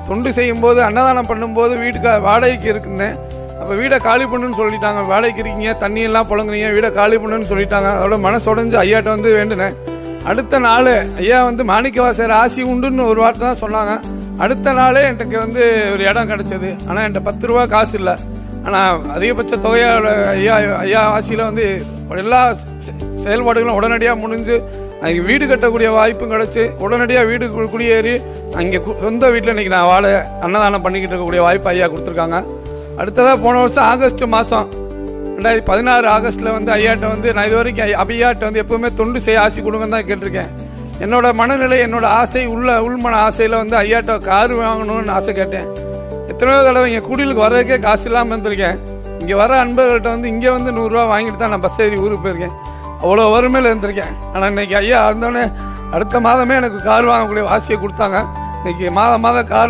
தொண்டு செய்யும்போது அன்னதானம் பண்ணும்போது வீடு வாடகைக்கு இருந்தேன். அப்போ வீடை காலி பண்ணுன்னு சொல்லிட்டாங்க. வாடகைக்கு இருக்கீங்க, தண்ணியெல்லாம் புழங்குறீங்க, வீடை காலி பண்ணுன்னு சொல்லிட்டாங்க. அதோட மனசுடைஞ்சு ஐயாட்ட வந்து வேண்டுனேன். அடுத்த நாள் ஐயா வந்து மாணிக்கவாசர் ஆசி உண்டுன்னு ஒரு வார்த்தை தான் சொன்னாங்க. அடுத்த நாளே எனக்கு வந்து ஒரு இடம் கிடச்சிது. ஆனால் என்கிட்ட 10 ரூபா காசு இல்லை. ஆனால் அதிகபட்ச தொகையோட ஐயா ஆசியில் வந்து எல்லா செயல்பாடுகளும் உடனடியாக முடிஞ்சு அங்கே வீடு கட்டக்கூடிய வாய்ப்பும் கிடச்சி உடனடியாக வீடு குடியேறி அங்கே சொந்த வீட்டில் இன்றைக்கி நான் வாழ அன்னதானம் பண்ணிக்கிட்டு இருக்கக்கூடிய வாய்ப்பு ஐயா கொடுத்துருக்காங்க. அடுத்ததாக போன வருஷம் ஆகஸ்ட் மாதம் 2016 ஆகஸ்ட்டில் வந்து ஐயாட்ட வந்து நான் இது வரைக்கும் ஐயாட்ட வந்து எப்பவுமே தொண்டு செய்ய ஆசை கொடுங்கன்னு தான் கேட்டிருக்கேன். என்னோட மனநிலை, என்னோட ஆசை, உள்மன ஆசையில் வந்து ஐயாட்ட கார் வாங்கணும்னு ஆசை கேட்டேன். எத்தனையோ தடவை இங்கே குடிலுக்கு வர்றதுக்கே காசு இல்லாமல் இருந்திருக்கேன். இங்கே வர அன்பர்கள்ட்ட வந்து இங்கே வந்து 100 ரூபா வாங்கிட்டு தான் நான் பஸ் ஏறி ஊருக்கு போயிருக்கேன். அவ்வளோ வறுமையில் இருந்திருக்கேன். ஆனால் இன்னைக்கு ஐயா இருந்தோடனே அடுத்த மாதமே எனக்கு கார் வாங்கக்கூடிய ஆசையை கொடுத்தாங்க. இன்னைக்கு மாதம் காரில்